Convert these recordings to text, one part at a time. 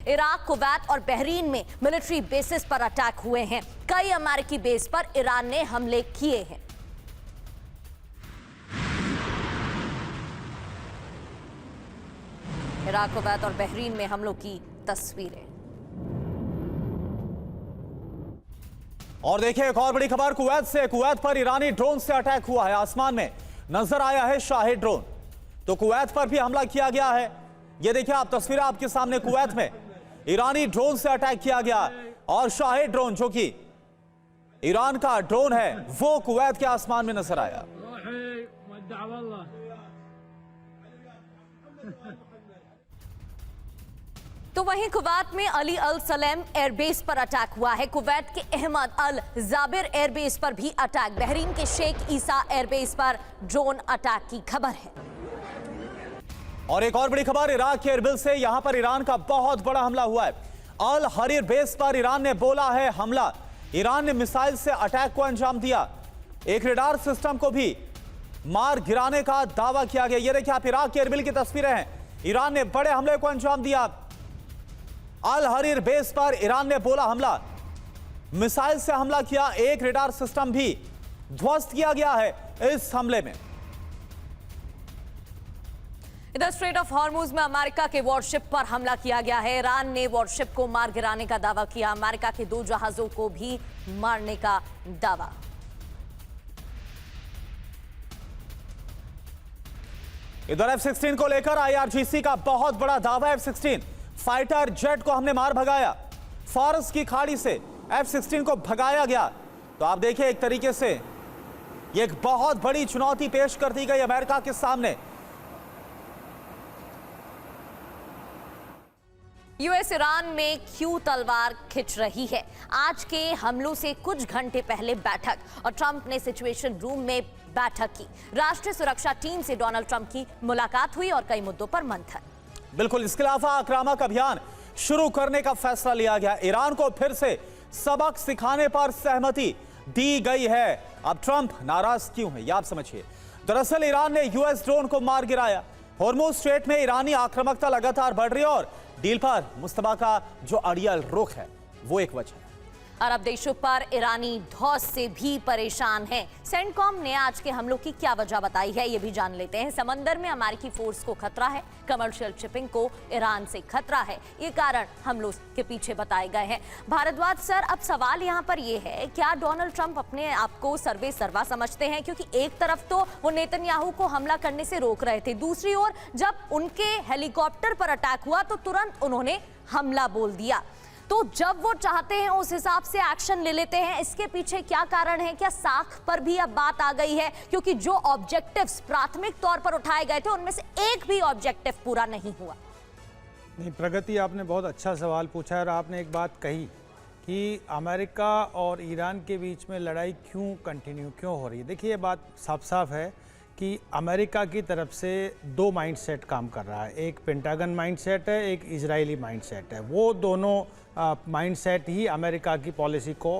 Iraq, Kuwait और Bahrain में military bases पर अटैक हुए हैं। कई अमेरिकी बेस पर ईरान ने हमले किए हैं। इराक, कुवैत और बहरीन में हमलों की तस्वीरें। और देखिए एक और बड़ी खबर कुवैत से। कुवैत पर ईरानी ड्रोन से अटैक हुआ है। आसमान में नजर आया है शाही ड्रोन, तो कुवैत पर भी हमला किया गया है। ये देखिए आप तस्वीरें आपके सामने, कुवैत में ईरानी ड्रोन से अटैक किया गया और शाही ड्रोन जो कि ईरान का ड्रोन है वो कुवैत के आसमान में नजर आया। तो वहीं कुवैत में अली अल सलेम एयरबेस पर अटैक हुआ है। कुवैत के अहमद अल जाबिर एयरबेस पर भी अटैक। बहरीन के शेख ईसा एयरबेस पर ड्रोन अटैक की खबर है। और एक और बड़ी खबर इराक के एरबिल से। यहां पर ईरान का बहुत बड़ा हमला हुआ है। अल हरीर बेस पर ईरान ने बोला है हमला। ईरान ने मिसाइल से अटैक को अंजाम दिया। एक रडार सिस्टम को भी मार गिराने का दावा किया गया। ये देखिए आप इराक के एरबिल की तस्वीरें हैं। ईरान ने बड़े हमले को अंजाम दिया। अल हरीर बेस पर ईरान ने बोला हमला, मिसाइल से हमला किया। एक रडार सिस्टम भी ध्वस्त किया गया है इस हमले में। इधर स्ट्रेट ऑफ हॉर्मुज में अमेरिका के वॉरशिप पर हमला किया गया है। ईरान ने वॉरशिप को मार गिराने का दावा किया। अमेरिका के 2 जहाजों को भी मारने का दावा। इधर F-16 को लेकर IRGC का बहुत बड़ा दावा। F-16 फाइटर जेट को हमने मार भगाया। फारस की खाड़ी से F-16 को भगाया गया। तो आप देखिए एक तरीके से ये एक बहुत बड़ी चुनौती पेश कर दी गई अमेरिका के सामने। यूएस ईरान में क्यों तलवार खिंच रही है? आज के हमलों से कुछ घंटे पहले बैठक और ट्रंप ने सिचुएशन रूम में बैठक की। राष्ट्रीय सुरक्षा टीम से डोनाल्ड ट्रंप की मुलाकात हुई और कई मुद्दों पर मंथन। बिल्कुल, इसके अलावा आक्रामक अभियान शुरू करने का फैसला लिया गया। ईरान को फिर से सबक सिखाने पर सहमति दी गई है। अब ट्रंप नाराज क्यों है, यह आप समझिए। दरअसल ईरान ने यूएस ड्रोन को मार गिराया। हॉर्मुज स्ट्रेट में ईरानी आक्रामकता लगातार बढ़ रही है और डील पर मुस्तफा का जो अड़ियल रुख है वो एक वजह है। अरब देशों पर ईरानी धौस से भी परेशान हैं। सेंटकॉम ने आज के हमलों की क्या वजह बताई है, ये भी जान लेते हैं। समंदर में अमेरिकी फोर्स को खतरा है, कमर्शियल शिपिंग को ईरान से खतरा है, ये कारण हमलों के पीछे बताए गए हैं। भारद्वाज सर, अब सवाल यहाँ पर ये है, क्या डोनाल्ड ट्रंप अपने आप को सर्वे सर्वा समझते हैं? क्योंकि एक तरफ तो वो नेतन्याहू को हमला करने से रोक रहे थे, दूसरी ओर जब उनके हेलीकॉप्टर पर अटैक हुआ तो तुरंत उन्होंने हमला बोल दिया। तो जब वो चाहते हैं उस हिसाब से एक्शन ले लेते हैं। इसके पीछे क्या कारण है? क्या साख पर भी अब बात आ गई है? क्योंकि जो ऑब्जेक्टिव्स प्राथमिक तौर पर उठाए गए थे उनमें से एक भी ऑब्जेक्टिव पूरा नहीं हुआ। नहीं प्रगति, आपने बहुत अच्छा सवाल पूछा है और आपने एक बात कही कि अमेरिका और ईरान के बीच में लड़ाई क्यों हो रही है। देखिए ये बात साफ साफ है कि अमेरिका की तरफ से 2 माइंडसेट काम कर रहा है। एक पेंटागन माइंडसेट है, एक इजरायली माइंडसेट है। वो दोनों माइंडसेट ही अमेरिका की पॉलिसी को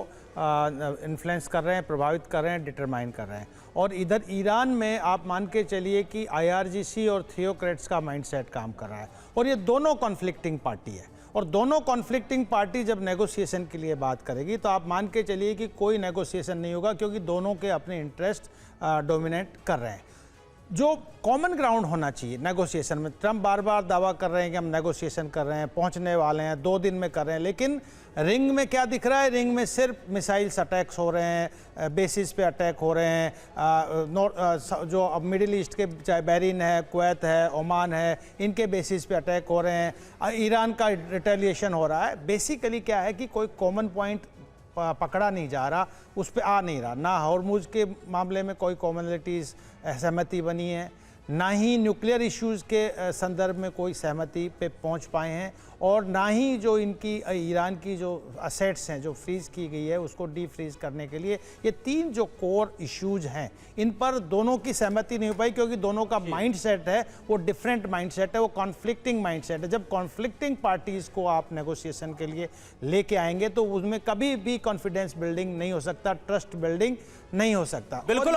इन्फ्लुएंस कर रहे हैं, प्रभावित कर रहे हैं, डिटरमाइन कर रहे हैं। और इधर ईरान में आप मान के चलिए कि IRGC और थियोक्रेट्स का माइंडसेट काम कर रहा है। और ये दोनों कॉन्फ्लिक्टिंग पार्टी है और दोनों कॉन्फ्लिक्टिंग पार्टी जब नेगोशिएशन के लिए बात करेगी तो आप मान के चलिए कि कोई नेगोशिएशन नहीं होगा, क्योंकि दोनों के अपने इंटरेस्ट डोमिनेट कर रहे हैं। जो कॉमन ग्राउंड होना चाहिए नेगोशिएशन में, ट्रंप बार बार दावा कर रहे हैं कि हम नेगोशिएशन कर रहे हैं, पहुंचने वाले हैं, 2 दिन में कर रहे हैं, लेकिन रिंग में क्या दिख रहा है? रिंग में सिर्फ मिसाइल्स अटैक्स हो रहे हैं, बेसिस पे अटैक हो रहे हैं। जो अब मिडिल ईस्ट के, चाहे बहरीन है, कुवैत है, ओमान है, इनके बेसिस पे अटैक हो रहे हैं। ईरान का रिटेलिएशन हो रहा है। बेसिकली क्या है कि कोई कॉमन पॉइंट पकड़ा नहीं जा रहा, उस पर आ नहीं रहा। ना हॉर्मुज के मामले में कोई कॉमनलिटीज़ सहमति बनी है, ना ही न्यूक्लियर इश्यूज़ के संदर्भ में कोई सहमति पे पहुंच पाए हैं, और ना ही जो इनकी ईरान की जो असेट्स हैं जो फ्रीज़ की गई है उसको डी फ्रीज़ करने के लिए, ये 3 जो कोर इश्यूज हैं इन पर दोनों की सहमति नहीं हो पाई, क्योंकि दोनों का माइंडसेट है वो डिफरेंट माइंडसेट है, वो कॉन्फ्लिक्टिंग माइंडसेट है। जब कॉन्फ्लिक्टिंग पार्टीज़ को आप नेगोशिएशन के लिए लेके आएंगे तो उसमें कभी भी कॉन्फिडेंस बिल्डिंग नहीं हो सकता, ट्रस्ट बिल्डिंग नहीं हो सकता। बिल्कुल।